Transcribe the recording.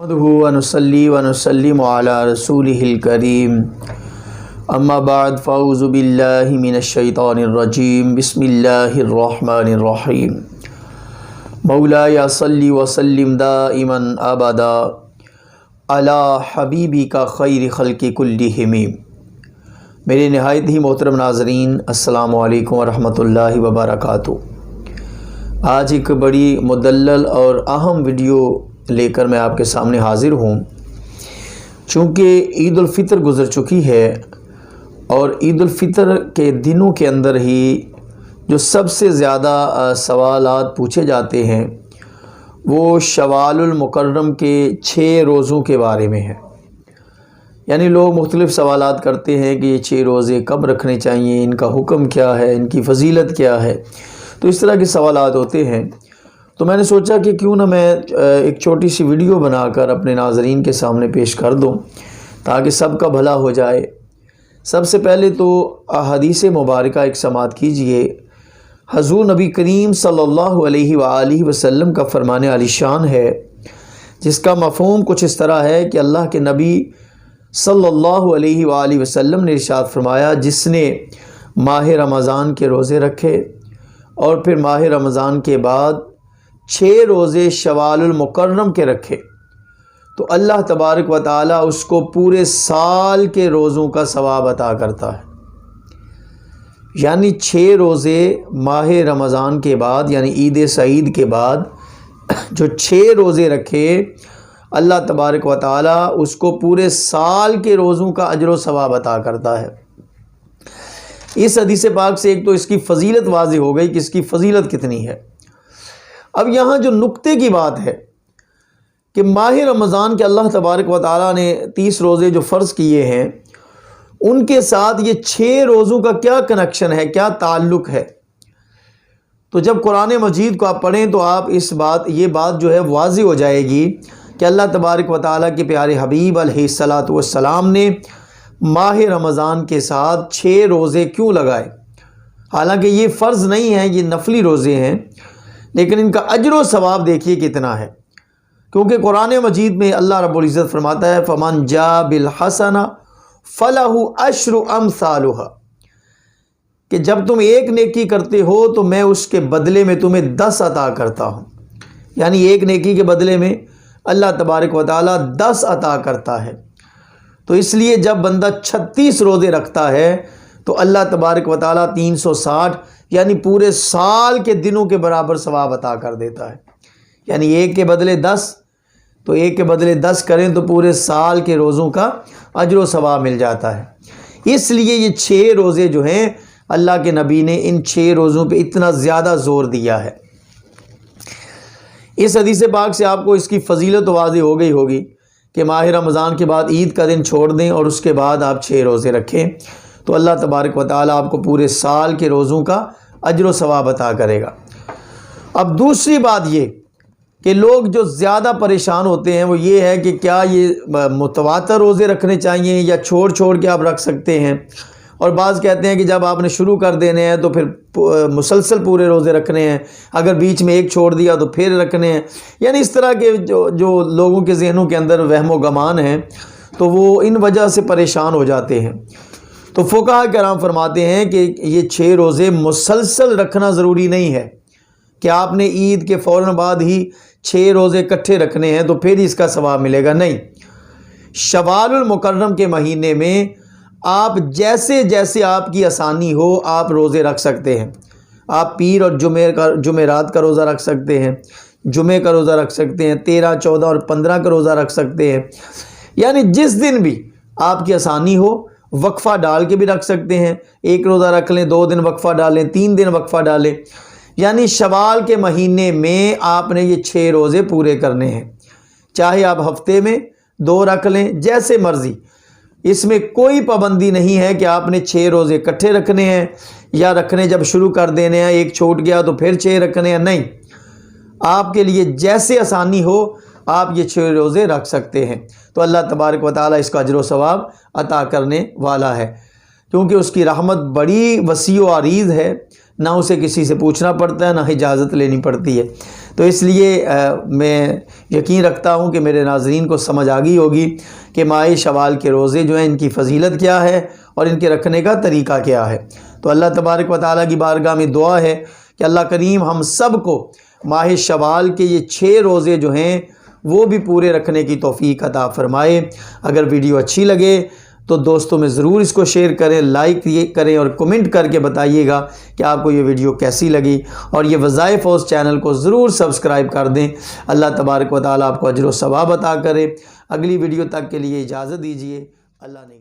نحمده ونصلي ونسلم على رسوله الكريم اما بعد فاعوذ بالله من الشیطان الرجیم بسم اللہ الرحمن الرحیم مولاي صل وسلم دائما ابدا علی حبیبک خیر خلق کلہم۔ میرے نہایت ہی محترم ناظرین، السلام علیکم ورحمۃ اللہ وبرکاتہ۔ آج ایک بڑی مدلل اور اہم ویڈیو لے کر میں آپ کے سامنے حاضر ہوں۔ چونکہ عید الفطر گزر چکی ہے اور عید الفطر کے دنوں کے اندر ہی جو سب سے زیادہ سوالات پوچھے جاتے ہیں وہ شوال المکرم کے 6 روزوں کے بارے میں ہے۔ یعنی لوگ مختلف سوالات کرتے ہیں کہ یہ 6 روزے کب رکھنے چاہیے، ان کا حکم کیا ہے، ان کی فضیلت کیا ہے، تو اس طرح کے سوالات ہوتے ہیں۔ تو میں نے سوچا کہ کیوں نہ میں ایک چھوٹی سی ویڈیو بنا کر اپنے ناظرین کے سامنے پیش کر دوں تاکہ سب کا بھلا ہو جائے۔ سب سے پہلے تو حدیث مبارکہ ایک سماعت کیجئے۔ حضور نبی کریم صلی اللہ علیہ وآلہ وسلم کا فرمان عالی شان ہے، جس کا مفہوم کچھ اس طرح ہے کہ اللہ کے نبی صلی اللہ علیہ وآلہ وسلم نے ارشاد فرمایا، جس نے ماہ رمضان کے روزے رکھے اور پھر ماہ رمضان کے بعد 6 روزے شوال المکرم کے رکھے تو اللہ تبارک و تعالی اس کو پورے سال کے روزوں کا ثواب عطا کرتا ہے۔ یعنی 6 روزے ماہ رمضان کے بعد، یعنی عید سعید کے بعد جو 6 روزے رکھے، اللہ تبارک و تعالی اس کو پورے سال کے روزوں کا اجر و ثواب عطا کرتا ہے۔ اس حدیث پاک سے ایک تو اس کی فضیلت واضح ہو گئی کہ اس کی فضیلت کتنی ہے۔ اب یہاں جو نقطے کی بات ہے کہ ماہ رمضان کے اللہ تبارک و تعالیٰ نے 30 روزے جو فرض کیے ہیں، ان کے ساتھ یہ 6 روزوں کا کیا کنیکشن ہے، کیا تعلق ہے؟ تو جب قرآن مجید کو آپ پڑھیں تو آپ یہ بات جو ہے واضح ہو جائے گی کہ اللہ تبارک و تعالیٰ کے پیارے حبیب علیہ الصلاۃ والسلام نے ماہ رمضان کے ساتھ 6 روزے کیوں لگائے۔ حالانکہ یہ فرض نہیں ہے، یہ نفلی روزے ہیں، لیکن ان کا اجر و ثواب دیکھیے کتنا ہے۔ کیونکہ قرآن مجید میں اللہ رب العزت فرماتا ہے فَمَنْ جَاءَ بِالْحَسَنَةِ فَلَهُ عَشْرُ أَمْثَالُهَا، کہ جب تم ایک نیکی کرتے ہو تو میں اس کے بدلے میں تمہیں 10 عطا کرتا ہوں۔ یعنی ایک نیکی کے بدلے میں اللہ تبارک و تعالیٰ 10 عطا کرتا ہے۔ تو اس لیے جب بندہ 36 روزے رکھتا ہے تو اللہ تبارک و تعالیٰ 360 یعنی پورے سال کے دنوں کے برابر ثواب عطا کر دیتا ہے۔ یعنی ایک کے بدلے 10، تو ایک کے بدلے 10 کریں تو پورے سال کے روزوں کا اجر و ثواب مل جاتا ہے۔ اس لیے یہ 6 روزے جو ہیں، اللہ کے نبی نے ان 6 روزوں پہ اتنا زیادہ زور دیا ہے۔ اس حدیث پاک سے آپ کو اس کی فضیلت واضح ہو گئی ہوگی کہ ماہ رمضان کے بعد عید کا دن چھوڑ دیں اور اس کے بعد آپ 6 روزے رکھیں تو اللہ تبارک و تعالیٰ آپ کو پورے سال کے روزوں کا اجر و ثواب عطا کرے گا۔ اب دوسری بات یہ کہ لوگ جو زیادہ پریشان ہوتے ہیں وہ یہ ہے کہ کیا یہ متواتر روزے رکھنے چاہیے یا چھوڑ چھوڑ کے آپ رکھ سکتے ہیں، اور بعض کہتے ہیں کہ جب آپ نے شروع کر دینے ہیں تو پھر مسلسل پورے روزے رکھنے ہیں، اگر بیچ میں ایک چھوڑ دیا تو پھر رکھنے ہیں۔ یعنی اس طرح کے جو لوگوں کے ذہنوں کے اندر وہم و گمان ہیں تو وہ ان وجہ سے پریشان ہو جاتے ہیں۔ تو فقہاء کرام فرماتے ہیں کہ یہ 6 روزے مسلسل رکھنا ضروری نہیں ہے کہ آپ نے عید کے فوراً بعد ہی 6 روزے اکٹھے رکھنے ہیں تو پھر اس کا ثواب ملے گا، نہیں۔ شوال المکرم کے مہینے میں آپ جیسے جیسے آپ کی آسانی ہو آپ روزے رکھ سکتے ہیں۔ آپ پیر اور جمعرات کا روزہ رکھ سکتے ہیں، جمعے کا روزہ رکھ سکتے ہیں، 13، 14 اور 15 کا روزہ رکھ سکتے ہیں۔ یعنی جس دن بھی آپ کی آسانی ہو وقفہ ڈال کے بھی رکھ سکتے ہیں، ایک روزہ رکھ لیں، 2 دن وقفہ ڈالیں، 3 دن وقفہ ڈالیں۔ یعنی شوال کے مہینے میں آپ نے یہ 6 روزے پورے کرنے ہیں، چاہے آپ ہفتے میں 2 رکھ لیں، جیسے مرضی۔ اس میں کوئی پابندی نہیں ہے کہ آپ نے 6 روزے اکٹھے رکھنے ہیں یا رکھنے جب شروع کر دینے ہیں، ایک چھوٹ گیا تو پھر 6 رکھنے ہیں، نہیں۔ آپ کے لیے جیسے آسانی ہو آپ یہ 6 روزے رکھ سکتے ہیں تو اللہ تبارک و تعالیٰ اس کا اجر و ثواب عطا کرنے والا ہے، کیونکہ اس کی رحمت بڑی وسیع و عریض ہے، نہ اسے کسی سے پوچھنا پڑتا ہے، نہ اجازت لینی پڑتی ہے۔ تو اس لیے میں یقین رکھتا ہوں کہ میرے ناظرین کو سمجھ آ گئی ہوگی کہ ماہ شوال کے روزے جو ہیں ان کی فضیلت کیا ہے اور ان کے رکھنے کا طریقہ کیا ہے۔ تو اللہ تبارک و تعالیٰ کی بارگاہ میں دعا ہے کہ اللہ کریم ہم سب کو ماہ شوال کے یہ 6 روزے جو ہیں وہ بھی پورے رکھنے کی توفیق عطا فرمائے۔ اگر ویڈیو اچھی لگے تو دوستوں میں ضرور اس کو شیئر کریں، لائک یہ کریں اور کمنٹ کر کے بتائیے گا کہ آپ کو یہ ویڈیو کیسی لگی، اور یہ وظائف ہاؤس چینل کو ضرور سبسکرائب کر دیں۔ اللہ تبارک و تعالیٰ آپ کو اجر و ثواب عطا کرے۔ اگلی ویڈیو تک کے لیے اجازت دیجیے۔ اللہ نے